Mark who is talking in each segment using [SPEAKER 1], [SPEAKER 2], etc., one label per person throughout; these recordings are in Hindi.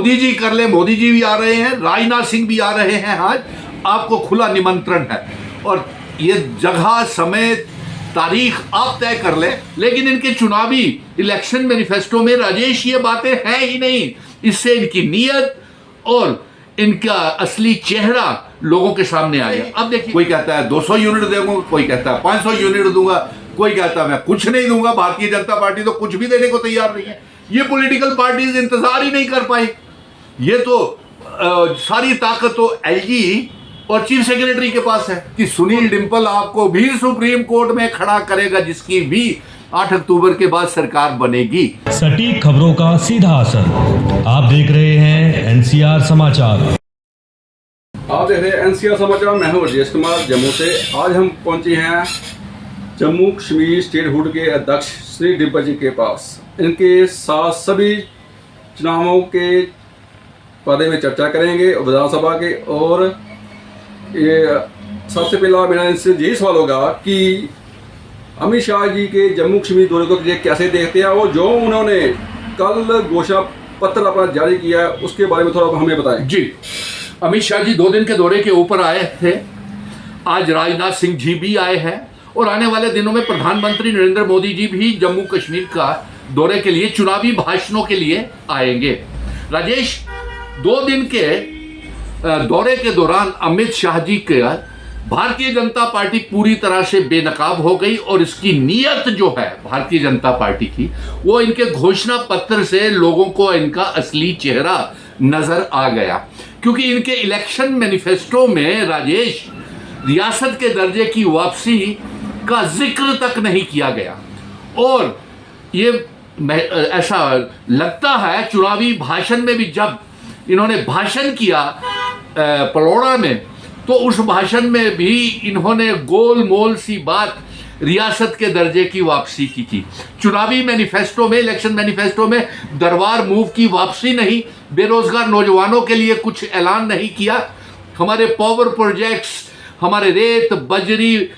[SPEAKER 1] मोदी जी कर ले, मोदी जी भी आ रहे हैं, राजनाथ सिंह भी आ रहे हैं। आज आपको खुला निमंत्रण है और ये जगह समय तारीख आप तय कर ले, लेकिन इनके चुनावी इलेक्शन मैनिफेस्टो में राजेश ये बातें हैं ही नहीं। इससे इनकी नीयत और इनका असली चेहरा लोगों के सामने आया। अब देखिए, कोई कहता है 200 यूनिट दूंगा, कोई कहता है 500 यूनिट दूंगा, कोई कहता है मैं कुछ नहीं दूंगा। भारतीय जनता पार्टी तो कुछ भी देने को तैयार नहीं है। ये पॉलिटिकल पार्टीज इंतजार ही नहीं कर पाई। ये तो सारी ताकत तो एलजी और चीफ सेक्रेटरी के पास है कि सुनील डिंपल आपको भी सुप्रीम कोर्ट में खड़ा करेगा, जिसकी भी 8 अक्टूबर के बाद सरकार बनेगी।
[SPEAKER 2] सटीक खबरों का सीधा असर। आप देख रहे हैं एनसीआर समाचार।
[SPEAKER 3] आप देख रहे हैं एनसीआर समाचार। मैं हूं राजेश कुमार जम्मू से। आज हम पहुंचे हैं जम्मू कश्मीर स्टेट हुड के अध्यक्ष श्री डिंपल जी के पास। इनके साथ सभी चुनावों के बारे में चर्चा करेंगे और विधानसभा के। और ये सबसे पहला मेरा इनसे यही सवाल होगा कि अमित शाह जी के जम्मू कश्मीर दौरे को ये कैसे देखते हैं और जो उन्होंने कल घोषणा पत्र अपना जारी किया है उसके बारे में थोड़ा हमें बताएं।
[SPEAKER 1] जी, अमित शाह जी 2 दिन के दौरे के ऊपर आए थे। आज राजनाथ सिंह जी भी आए हैं और आने वाले दिनों में प्रधानमंत्री नरेंद्र मोदी जी भी जम्मू कश्मीर का दौरे के लिए, चुनावी भाषणों के लिए आएंगे। राजेश, 2 दिन के दौरे के दौरान अमित शाह जी के भारतीय जनता पार्टी पूरी तरह से बेनकाब हो गई और इसकी नीयत जो है भारतीय जनता पार्टी की, वो इनके घोषणा पत्र से लोगों को इनका असली चेहरा नजर आ गया। क्योंकि इनके इलेक्शन मैनिफेस्टो में राजेश रियासत के दर्जे की वापसी का जिक्र तक नहीं किया गया। और ये ऐसा लगता है चुनावी भाषण में भी, जब इन्होंने भाषण किया पलौड़ा में, तो उस भाषण में भी इन्होंने गोल मोल सी बात रियासत के दर्जे की वापसी की थी। चुनावी मैनिफेस्टो में, इलेक्शन मैनिफेस्टो में दरबार मूव की वापसी नहीं, बेरोजगार नौजवानों के लिए कुछ ऐलान नहीं किया। हमारे पावर प्रोजेक्ट्स, हमारे रेत बजरी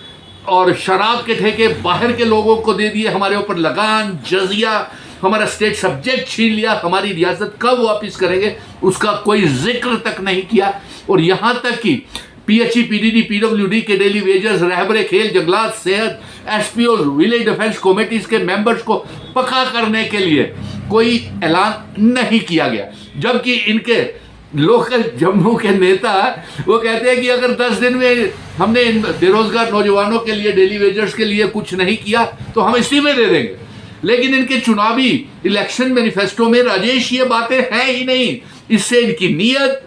[SPEAKER 1] और शराब के ठेके बाहर के लोगों को दे दिए, हमारे ऊपर लगान जजिया, हमारा स्टेट सब्जेक्ट छीन लिया, हमारी रियासत कब वापस करेंगे उसका कोई जिक्र तक नहीं किया। और यहाँ तक कि पीएचई, पीडीडी, पीडब्ल्यूडी के डेली वेजर्स, रहबरे खेल, जंगलात, सेहत, एसपीओ, विलेज डिफेंस कमेटीज के मेंबर्स को पक्का करने के लिए कोई ऐलान नहीं किया गया। जबकि इनके लोकल जम्मू के नेता वो कहते हैं कि अगर 10 दिन में हमने इन बेरोजगार नौजवानों के लिए, डेली वेजर्स के लिए कुछ नहीं किया तो हम इस्तीफे दे देंगे। लेकिन इनके चुनावी इलेक्शन मैनिफेस्टो में राजेश ये बातें हैं ही नहीं। इससे इनकी नीयत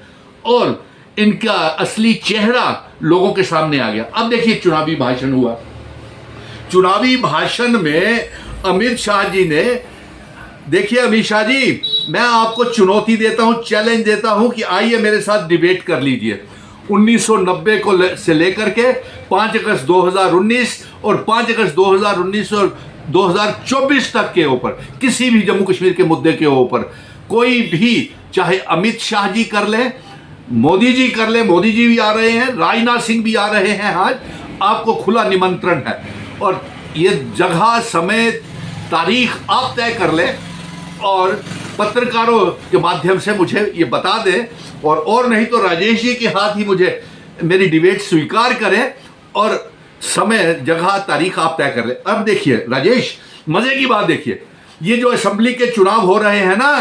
[SPEAKER 1] और इनका असली चेहरा लोगों के सामने आ गया। अब देखिए, चुनावी भाषण हुआ। चुनावी भाषण में अमित शाह जी ने, देखिए अमित शाह जी, मैं आपको चुनौती देता हूं, चैलेंज देता हूं कि आइए मेरे साथ डिबेट कर लीजिए। 1990 को से लेकर के 5 अगस्त 2019 और 5 अगस्त 2019 और 2024 तक के ऊपर किसी भी जम्मू कश्मीर के मुद्दे के ऊपर कोई भी, चाहे अमित शाह जी कर ले, मोदी जी कर ले, मोदी जी भी आ रहे हैं, राजनाथ सिंह भी आ रहे हैं। आज आपको खुला निमंत्रण है और ये जगह समय तारीख आप तय कर ले और पत्रकारों के माध्यम से मुझे ये बता दें, और नहीं तो राजेश जी के हाथ ही मुझे मेरी डिबेट स्वीकार करें और समय, जगह, तारीख आप तय कर ले। अब देखिए राजेश, मजे की बात देखिए, ये जो असेंबली के चुनाव हो रहे हैं ना,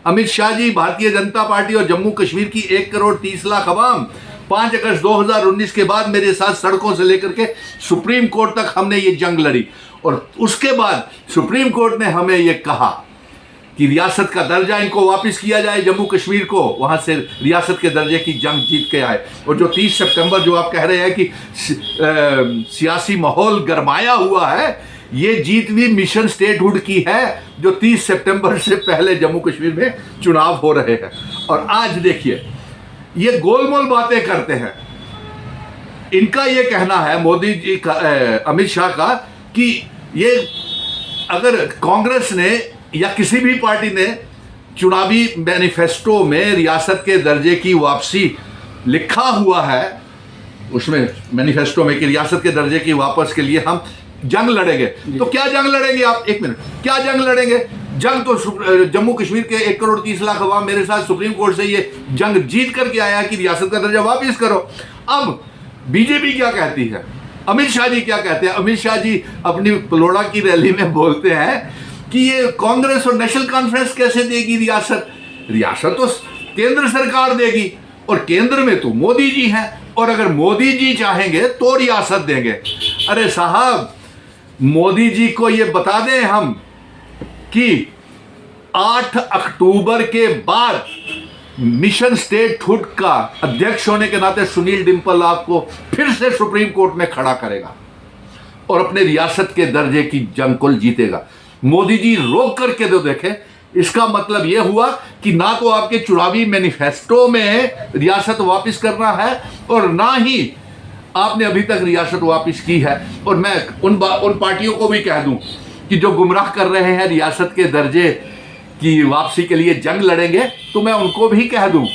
[SPEAKER 1] अमित शाह जी, भारतीय जनता पार्टी और जम्मू कश्मीर की 1 करोड़ 30 लाख अवाम 5 अगस्त 2019 के बाद मेरे साथ सड़कों से लेकर के सुप्रीम कोर्ट तक हमने ये जंग लड़ी। और उसके बाद सुप्रीम कोर्ट ने हमें ये कहा कि रियासत का दर्जा इनको वापस किया जाए, जम्मू कश्मीर को वहाँ से रियासत के दर्जे की जंग जीत के आए। और जो 30 सितंबर जो आप कह रहे हैं कि सियासी माहौल गरमाया हुआ है, ये जीत भी मिशन स्टेटहुड की है, जो 30 सितंबर से पहले जम्मू कश्मीर में चुनाव हो रहे हैं। और आज देखिए, ये गोलमोल बातें करते हैं। इनका ये कहना है, मोदी जी का, अमित शाह का, कि ये अगर कांग्रेस ने या किसी भी पार्टी ने चुनावी मैनिफेस्टो में रियासत के दर्जे की वापसी लिखा हुआ है, उसमें मैनिफेस्टो में कि रियासत के दर्जे की वापस के लिए हम जंग लड़ेंगे, तो क्या जंग लड़ेंगे आप? एक मिनट, क्या जंग लड़ेंगे? जंग तो जम्मू कश्मीर के 1,30,00,000 अवाम मेरे साथ सुप्रीम कोर्ट से ये जंग जीत करके आया कि रियासत का दर्जा वापस करो। अब बीजेपी क्या कहती है, अमित शाह जी क्या कहते हैं? अमित शाह जी अपनी पलोड़ा की रैली में बोलते हैं कि ये कांग्रेस और नेशनल कॉन्फ्रेंस कैसे देगी रियासत, रियासत तो केंद्र सरकार देगी और केंद्र में तो मोदी जी हैं, और अगर मोदी जी चाहेंगे तो रियासत देंगे। अरे साहब, मोदी जी को ये बता दें हम कि 8 अक्टूबर के बाद मिशन स्टेटहुड का अध्यक्ष होने के नाते सुनील डिम्पल आपको फिर से सुप्रीम कोर्ट में खड़ा करेगा और अपने रियासत के दर्जे की जंग को जीतेगा। मोदी जी रोक करके तो देखें। इसका मतलब यह हुआ कि ना तो आपके चुनावी मैनिफेस्टो में रियासत वापस करना है और ना ही आपने अभी तक रियासत वापस की है। और मैं उन पार्टियों को भी कह दूं कि जो गुमराह कर रहे हैं रियासत के दर्जे की वापसी के लिए जंग लड़ेंगे, तो मैं उनको भी कह दूं,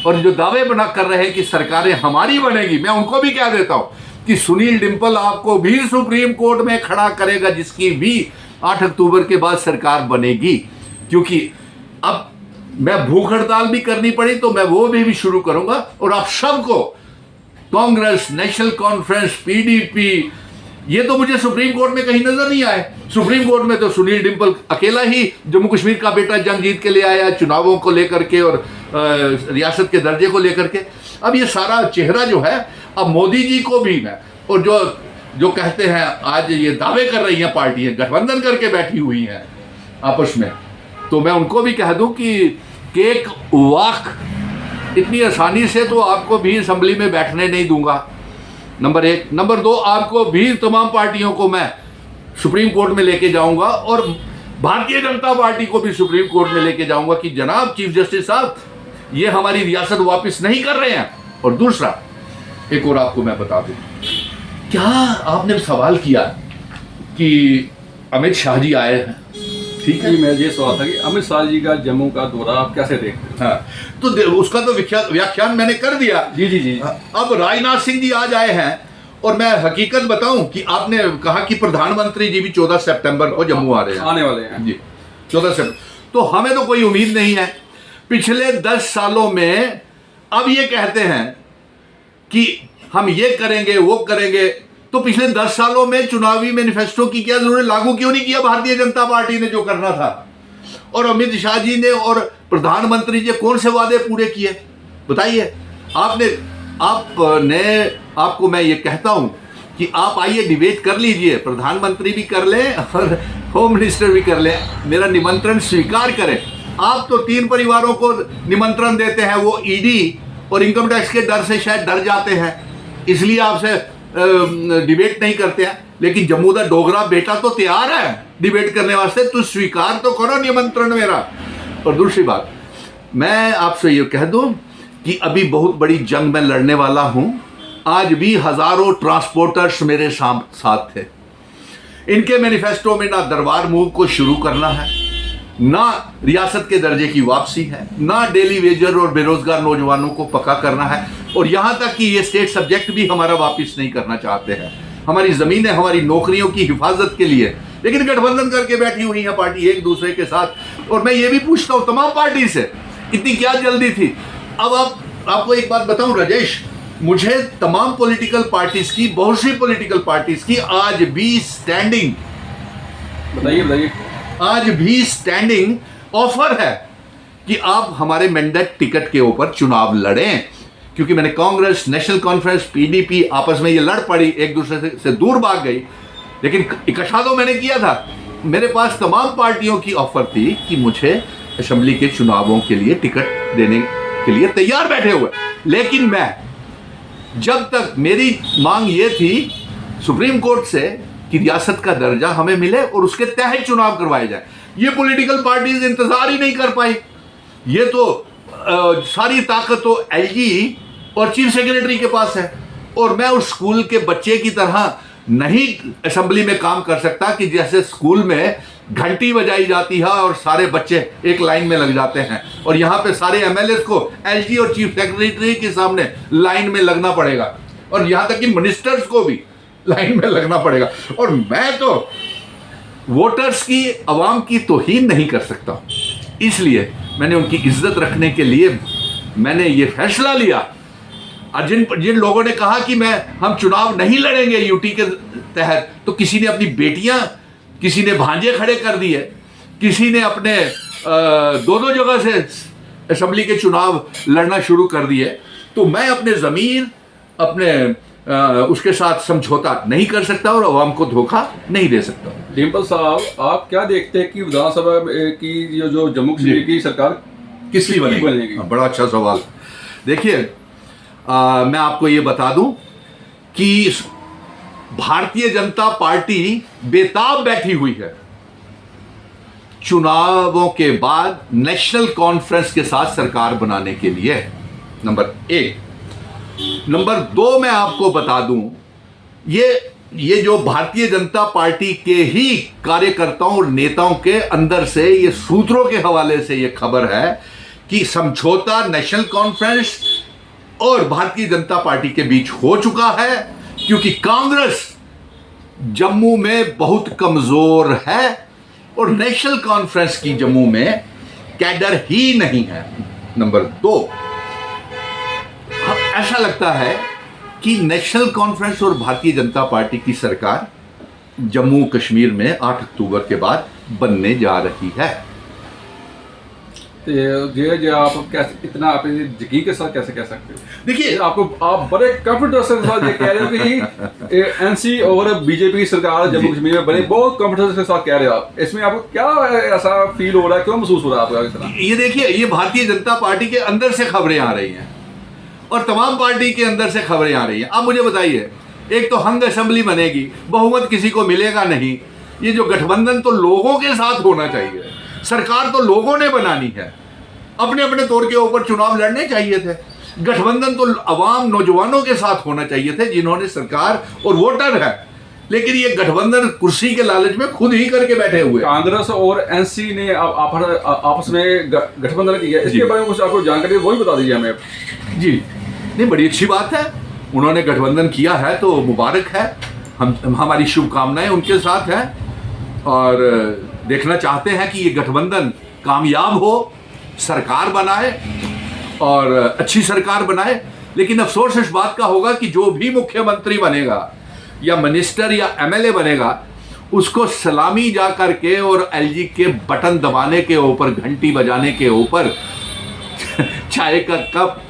[SPEAKER 1] और जो दावे बना कर रहे हैं कि सरकारें हमारी बनेगी, मैं उनको भी कह देता हूं कि सुनील डिम्पल आपको भी सुप्रीम कोर्ट में खड़ा करेगा, जिसकी भी 8 अक्टूबर के बाद सरकार बनेगी। क्योंकि अब मैं भूख हड़ताल भी करनी पड़ी तो मैं वो भी शुरू करूंगा, और आप सबको कांग्रेस, नेशनल कॉन्फ्रेंस, पीडीपी, ये तो मुझे सुप्रीम कोर्ट में कहीं नजर नहीं आए। सुप्रीम कोर्ट में तो सुनील डिम्पल अकेला ही जम्मू कश्मीर का बेटा जंग जीत के ले आया, चुनावों को लेकर के और रियासत के दर्जे को लेकर के। अब ये सारा चेहरा जो है, अब मोदी जी को भी मैं, और जो कहते हैं आज ये दावे कर रही हैं पार्टियां, गठबंधन करके बैठी हुई हैं आपस में, तो मैं उनको भी कह दूं कि केक वॉक इतनी आसानी से तो आपको भी असेंबली में बैठने नहीं दूंगा, नंबर 1। नंबर 2, आपको भी तमाम पार्टियों को मैं सुप्रीम कोर्ट में लेके जाऊंगा और भारतीय जनता पार्टी को भी सुप्रीम कोर्ट में लेके जाऊंगा कि जनाब चीफ जस्टिस साहब, ये हमारी रियासत वापस नहीं कर रहे हैं। और दूसरा एक और आपको मैं बता दूं, क्या आपने सवाल किया कि अमित शाह जी आए हैं, ठीक है?
[SPEAKER 3] जी, मैं ये सवाल था कि अमित शाह जी का जम्मू का दौरा आप कैसे देखते हैं?
[SPEAKER 1] हाँ, तो उसका तो व्याख्यान मैंने कर दिया।
[SPEAKER 3] जी जी जी।
[SPEAKER 1] अब राजनाथ सिंह जी आज आए हैं, और मैं हकीकत बताऊं कि आपने कहा कि प्रधानमंत्री जी भी 14 सितंबर को जम्मू आ रहे हैं,
[SPEAKER 3] आने वाले हैं
[SPEAKER 1] जी 14 सितंबर। तो हमें तो कोई उम्मीद नहीं है। पिछले 10 सालों में अब ये कहते हैं कि हम ये करेंगे वो करेंगे, तो पिछले 10 सालों में चुनावी मैनिफेस्टो की क्या जरूरत, लागू क्यों नहीं किया भारतीय जनता पार्टी ने जो करना था? और अमित शाह जी ने और प्रधानमंत्री जी कौन से वादे पूरे किए बताइए? आपको मैं ये कहता हूं कि आप आइए डिबेट कर लीजिए, प्रधानमंत्री भी कर लें और होम मिनिस्टर भी कर लें, मेरा निमंत्रण स्वीकार करें। आप तो 3 परिवारों को निमंत्रण देते हैं, वो ईडी और इनकम टैक्स के डर से शायद डर जाते हैं, इसलिए आपसे डिबेट नहीं करते हैं। लेकिन जम्मू दा डोगरा बेटा तो तैयार है डिबेट करने वास्ते, तो स्वीकार तो करो निमंत्रण मेरा। और दूसरी बात, मैं आपसे ये कह दूं कि अभी बहुत बड़ी जंग में लड़ने वाला हूं। आज भी हजारों ट्रांसपोर्टर्स मेरे साथ थे। इनके मैनिफेस्टो में ना दरबार मूव को शुरू करना है, ना रियासत के दर्जे की वापसी है, ना डेली वेजर और बेरोजगार नौजवानों को पक्का करना है, और यहां तक कि ये स्टेट सब्जेक्ट भी हमारा वापस नहीं करना चाहते हैं। हमारी जमीनें हमारी नौकरियों की हिफाजत के लिए, लेकिन गठबंधन करके बैठी हुई है पार्टी एक दूसरे के साथ। और मैं ये भी पूछता हूं तमाम पार्टी से, इतनी क्या जल्दी थी? अब आपको एक बात बताऊं राजेश, मुझे तमाम पॉलिटिकल पार्टीज की, बहुत सी पॉलिटिकल पार्टीज की आज भी स्टैंडिंग,
[SPEAKER 3] बताइए
[SPEAKER 1] आज भी स्टैंडिंग ऑफर है कि आप हमारे मैंडेट टिकट के ऊपर चुनाव लड़ें। क्योंकि मैंने कांग्रेस, नेशनल कॉन्फ्रेंस, पीडीपी आपस में ये लड़ पड़ी, एक दूसरे से दूर भाग गई, लेकिन इकट्ठा तो मैंने किया था। मेरे पास तमाम पार्टियों की ऑफर थी कि मुझे असेंबली के चुनावों के लिए टिकट देने के लिए तैयार बैठे हुए। लेकिन मैं, जब तक मेरी मांग ये थी सुप्रीम कोर्ट से कि रियासत का दर्जा हमें मिले और उसके तहत चुनाव करवाए जाए, ये पॉलिटिकल पार्टीज इंतजार ही नहीं कर पाई। ये तो सारी ताकत तो एलजी और चीफ सेक्रेटरी के पास है, और मैं उस स्कूल के बच्चे की तरह नहीं असेंबली में काम कर सकता कि जैसे स्कूल में घंटी बजाई जाती है और सारे बच्चे एक लाइन में लग जाते हैं, और यहाँ पे सारे एमएलए को एलजी और चीफ सेक्रेटरी के सामने लाइन में लगना पड़ेगा, और यहाँ तक कि मिनिस्टर्स को भी लाइन में लगना पड़ेगा। और मैं तो वोटर्स की, अवाम की तौहीन नहीं कर सकता हूं। इसलिए मैंने उनकी इज्जत रखने के लिए मैंने ये फैसला लिया। और जिन लोगों ने कहा कि हम चुनाव नहीं लड़ेंगे यूटी के तहत, तो किसी ने अपनी बेटियां, किसी ने भांजे खड़े कर दिए, किसी ने अपने दो जगह से असेंबली के चुनाव लड़ना शुरू कर दिए। तो मैं अपने ज़मीर, अपने उसके साथ समझौता नहीं कर सकता और अवाम को धोखा नहीं दे सकता।
[SPEAKER 3] डिम्पल साहब, आप क्या देखते हैं कि विधानसभा की जो जम्मू कश्मीर की सरकार
[SPEAKER 1] किसकी बनेगी? बड़ा अच्छा सवाल। देखिए, मैं आपको ये बता दूं कि भारतीय जनता पार्टी बेताब बैठी हुई है चुनावों के बाद नेशनल कॉन्फ्रेंस के साथ सरकार बनाने के लिए, नंबर 1। नंबर 2 मैं आपको बता दूं, ये जो भारतीय जनता पार्टी के ही कार्यकर्ताओं और नेताओं के अंदर से, ये सूत्रों के हवाले से ये खबर है कि समझौता नेशनल कॉन्फ्रेंस और भारतीय जनता पार्टी के बीच हो चुका है, क्योंकि कांग्रेस जम्मू में बहुत कमजोर है और नेशनल कॉन्फ्रेंस की जम्मू में कैडर ही नहीं है। नंबर 2, ऐसा लगता है कि नेशनल कॉन्फ्रेंस और भारतीय जनता पार्टी की सरकार जम्मू कश्मीर में 8 अक्टूबर के बाद बनने जा रही है।
[SPEAKER 3] जो आप कैसे इतना अपने यकीन के साथ कैसे कह सकते हो?
[SPEAKER 1] देखिए,
[SPEAKER 3] आप बड़े कॉन्फिडेंस के साथ ये कह रहे हो कि एनसी और बीजेपी की सरकार जम्मू कश्मीर में बने, बहुत कॉन्फिडेंस के साथ कह रहे हो आप। इसमें आपको क्या ऐसा फील हो रहा है, क्यों महसूस हो रहा है आपको?
[SPEAKER 1] ये देखिए, ये भारतीय जनता पार्टी के अंदर से खबरें आ रही हैं और तमाम पार्टी के अंदर से खबरें आ रही हैं। अब मुझे बताइए, एक तो हंग असेंबली बनेगी, बहुमत किसी को मिलेगा नहीं। ये जो गठबंधन तो लोगों के साथ होना चाहिए, सरकार तो लोगों ने बनानी है। अपने अपने तौर के ऊपर चुनाव लड़ने चाहिए थे। गठबंधन तो अवाम, नौजवानों के साथ होना चाहिए थे जिन्होंने सरकार और वोटर है। लेकिन ये गठबंधन कुर्सी के लालच में खुद ही करके बैठे हुए।
[SPEAKER 3] कांग्रेस और एनसी ने आपस में गठबंधन किया, इसके बारे में कुछ आपको जानकारी वही बता दीजिए हमें।
[SPEAKER 1] जी नहीं, बड़ी अच्छी बात है, उन्होंने गठबंधन किया है तो मुबारक है। हमारी शुभकामनाएं उनके साथ हैं और देखना चाहते हैं कि ये गठबंधन कामयाब हो, सरकार बनाए और अच्छी सरकार बनाए। लेकिन अफसोस इस बात का होगा कि जो भी मुख्यमंत्री बनेगा या मिनिस्टर या एमएलए बनेगा, उसको सलामी जा करके और एलजी के बटन दबाने के ऊपर, घंटी बजाने के ऊपर चाय का कप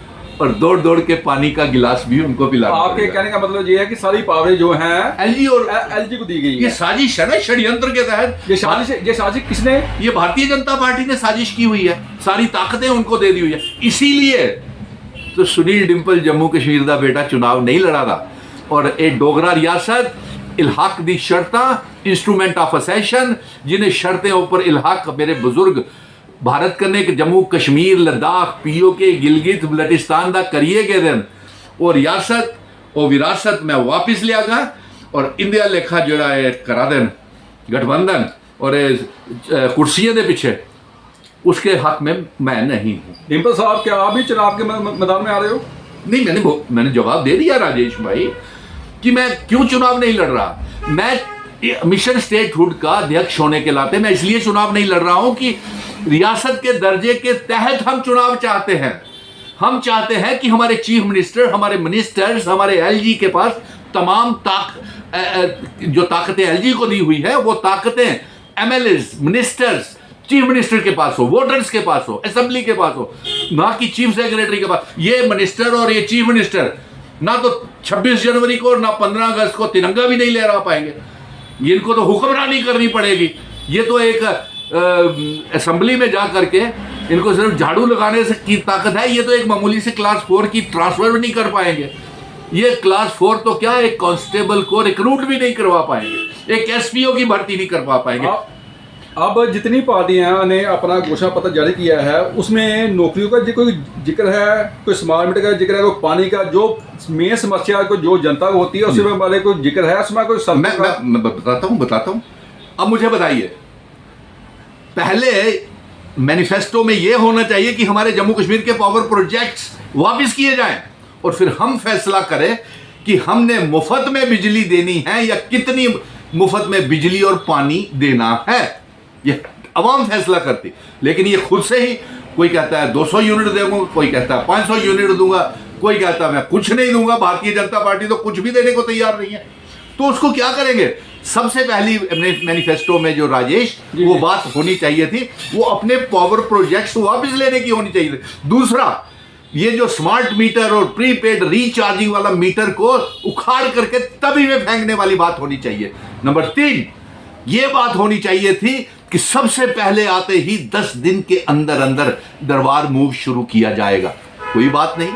[SPEAKER 1] और दौड़ दौड़ के पानी का गिलास भी उनको पिलाना।
[SPEAKER 3] आपके कहने का मतलब ये है कि सारी पावरें जो हैं
[SPEAKER 1] एलजी और
[SPEAKER 3] एलजी को दी गई है।
[SPEAKER 1] ये साजिश है ना, षड्यंत्र के तहत।
[SPEAKER 3] ये साजिश किसने?
[SPEAKER 1] ये भारतीय जनता पार्टी ने साजिश की हुई है, सारी ताकतें उनको दे दी हुई है। इसीलिए तो सुनील डिंपल जम्मू कश्मीर का बेटा चुनाव नहीं लड़ा था और एक डोगरा रियासत इल्हाक दी शर्तां, इंस्ट्रूमेंट ऑफ असेशन, जिन्हें शर्तें ऊपर इल्हाक मेरे बुजुर्ग भारत करने के जम्मू कश्मीर, लद्दाख, पीओके, गिलगित बल्टिस्तान दा करिए के दिन और रियासत और विरासत मैं वापस लिया गया और इंडिया लेखा जोड़ा है करा देन गठबंधन और कुर्सियों के पीछे, उसके हक में मैं नहीं हूँ।
[SPEAKER 3] डिंपल साहब, क्या आप भी चुनाव के मैदान में आ रहे हो?
[SPEAKER 1] नहीं, मैंने जवाब दे दिया राजेश भाई कि मैं क्यों चुनाव नहीं लड़ रहा। मैं मिशन स्टेटहुड का अध्यक्ष होने के नाते मैं इसलिए चुनाव नहीं लड़ रहा हूं कि रियासत के दर्जे के तहत हम चुनाव चाहते हैं। हम चाहते हैं कि हमारे चीफ मिनिस्टर, हमारे मिनिस्टर्स, हमारे एलजी के पास तमाम जो ताकतें एलजी को दी हुई है, वो ताकतें एमएलएस, मिनिस्टर्स, चीफ मिनिस्टर के पास हो, वोटर्स के पास हो, असेंबली के पास हो, ना कि चीफ सेक्रेटरी के पास। ये मिनिस्टर और ये चीफ मिनिस्टर ना तो 26 जनवरी को ना 15 अगस्त को तिरंगा भी नहीं लहरा पाएंगे। इनको तो हुक्मरानी करनी पड़ेगी। ये तो एक असेंबली में जा करके इनको सिर्फ झाड़ू लगाने से की ताकत है। ये तो एक मामूली से क्लास 4 की ट्रांसफर भी नहीं कर पाएंगे। ये क्लास 4 तो क्या, एक कांस्टेबल को रिक्रूट भी नहीं करवा पाएंगे, एक एसपीओ की भर्ती नहीं करवा पाएंगे।
[SPEAKER 3] अब जितनी पार्टियां ने अपना घोषणा पत्र जारी किया है, उसमें नौकरियों का कोई जिक्र है, कोई स्मार्ट मीटर का जिक्र है, कोई पानी का जो मेन समस्या को जो जनता को होती है उसमें वाले कोई जिक्र है उसमें कोई?
[SPEAKER 1] मैं बताता हूं। अब मुझे बताइए, पहले मैनिफेस्टो में यह होना चाहिए कि हमारे जम्मू कश्मीर के पावर प्रोजेक्ट्स वापस किए जाएं और फिर हम फैसला करें कि हमने मुफ्त में बिजली देनी है या मुफ्त में बिजली और पानी देना है। ये अवाम फैसला करती, लेकिन ये खुद से ही कोई कहता है 200 यूनिट दूंगा, कोई कहता है 500 यूनिट दूंगा, कोई कहता है मैं कुछ नहीं दूंगा। भारतीय जनता पार्टी तो कुछ भी देने को तैयार नहीं है, तो उसको क्या करेंगे? सबसे पहली मैनिफेस्टो में जो राजेश वो बात होनी चाहिए थी, वो अपने पावर प्रोजेक्ट्स वापस लेने की होनी चाहिए थी। दूसरा, ये जो स्मार्ट मीटर और प्रीपेड रिचार्जिंग वाला मीटर को उखाड़ करके तभी में फेंकने वाली बात होनी चाहिए। नंबर 3, ये बात होनी चाहिए थी कि सबसे पहले आते ही 10 दिन के अंदर अंदर दरबार मूव शुरू किया जाएगा। कोई बात नहीं,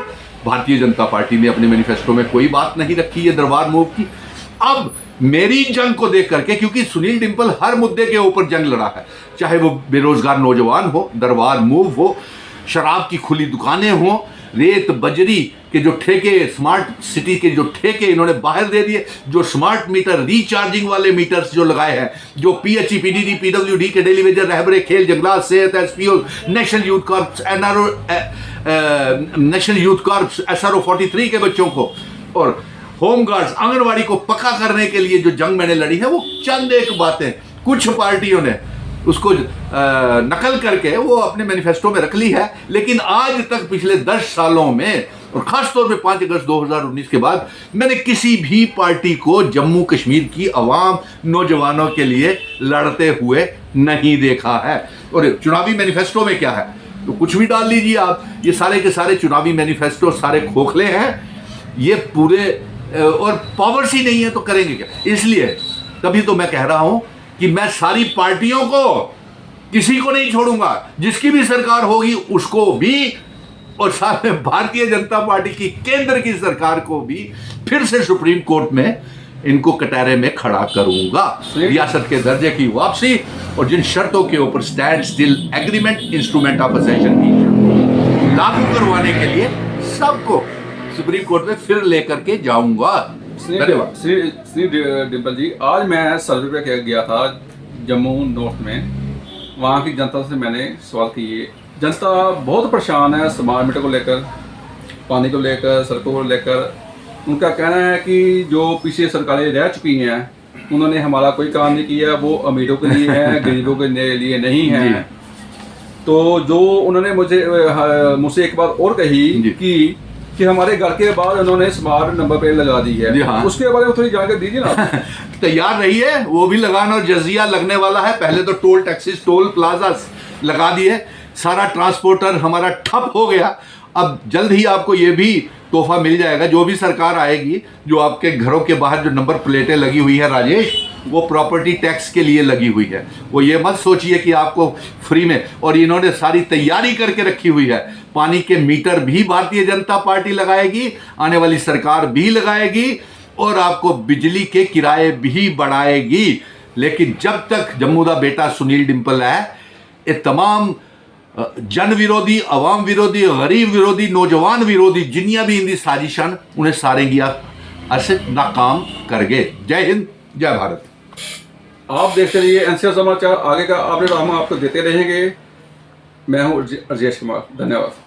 [SPEAKER 1] भारतीय जनता पार्टी ने अपने मैनिफेस्टो में कोई बात नहीं रखी है दरबार मूव की। अब मेरी जंग को देख करके, क्योंकि सुनील डिंपल हर मुद्दे के ऊपर जंग लड़ा है, चाहे वो बेरोजगार नौजवान हो, दरबार मूव हो, शराब की खुली दुकानें हो, रेत बजरी के जो ठेके, स्मार्ट सिटी के जो ठेके इन्होंने बाहर दे दिए, जो स्मार्ट मीटर रिचार्जिंग वाले मीटर्स जो लगाए हैं, जो पीएचई पीडीडी पीडब्ल्यूडी के डेली वेजर, रहबरे, खेल, जंगलात, सेहत, SPO, national youth corps, NRO, national youth corps, SRO 43 के बच्चों को और होमगार्ड्स, आंगनवाड़ी को पक्का करने के लिए जो जंग मैंने लड़ी है, वो चंद एक बातें कुछ पार्टियों ने उसको नकल करके वो अपने मैनिफेस्टो में रख ली है। लेकिन आज तक पिछले 10 सालों में, और खासतौर पे 5 अगस्त 2019 के बाद, मैंने किसी भी पार्टी को जम्मू कश्मीर की आवाम, नौजवानों के लिए लड़ते हुए नहीं देखा है। और चुनावी मैनिफेस्टो में क्या है, तो कुछ भी डाल लीजिए आप, ये सारे के सारे चुनावी मैनिफेस्टो सारे खोखले हैं, ये पूरे, और पावर्स ही नहीं है तो करेंगे क्या? इसलिए तभी तो मैं कह रहा हूं कि मैं सारी पार्टियों को, किसी को नहीं छोड़ूंगा, जिसकी भी सरकार होगी उसको भी, और साथ में भारतीय जनता पार्टी की केंद्र की सरकार को भी फिर से सुप्रीम कोर्ट में इनको कटहरे में खड़ा करूंगा। रियासत के दर्जे की वापसी और जिन शर्तों के ऊपर stand still agreement, instrument of accession की लागू करवाने के लिए सबको सुप्रीम कोर्ट में फिर लेकर के जाऊंगा। धन्यवाद।
[SPEAKER 3] श्री डिंपल जी, आज मैं सर्वे पे गया था जम्मू नॉर्थ में, वहाँ की जनता से मैंने सवाल किए। जनता बहुत परेशान है स्मार्ट मीटर को लेकर, पानी को लेकर, सड़कों को लेकर। उनका कहना है कि जो पीछे सरकारें रह चुकी हैं उन्होंने हमारा कोई काम नहीं किया, वो अमीरों के लिए है, गरीबों के लिए नहीं है। तो जो उन्होंने मुझसे एक बात और कही कि हमारे घर के बाद उन्होंने स्मार्ट नंबर प्लेट लगा दी है।
[SPEAKER 1] हाँ।
[SPEAKER 3] उसके बारे में थोड़ी जानकारी दीजिए ना।
[SPEAKER 1] तैयार रहिए, वो भी लगाना, और जजिया लगने वाला है। पहले तो टोल टैक्सीज, टोल प्लाजा लगा दिए, सारा ट्रांसपोर्टर हमारा ठप हो गया। अब जल्द ही आपको ये भी तोहफा मिल जाएगा, जो भी सरकार आएगी, जो आपके घरों के बाहर जो नंबर प्लेटें लगी हुई है राजेश, वो प्रॉपर्टी टैक्स के लिए लगी हुई है। वो ये मत सोचिए कि आपको फ्री में, और इन्होंने सारी तैयारी करके रखी हुई है। पानी के मीटर भी भारतीय जनता पार्टी लगाएगी, आने वाली सरकार भी लगाएगी, और आपको बिजली के किराए भी बढ़ाएगी। लेकिन जब तक जम्मू दा बेटा सुनील डिंपल है, ये तमाम जन विरोधी, अवाम विरोधी, गरीब विरोधी, नौजवान विरोधी जिन्नियां भी इंदी साजिशां, उन्हें सारे गिया अस नाकाम कर गए। जय हिंद, जय भारत।
[SPEAKER 3] आप देखते रहिए एनसीआर समाचार, आगे का अपडेट हम आपको देते रहेंगे। मैं हूँ राजेश कुमार, धन्यवाद।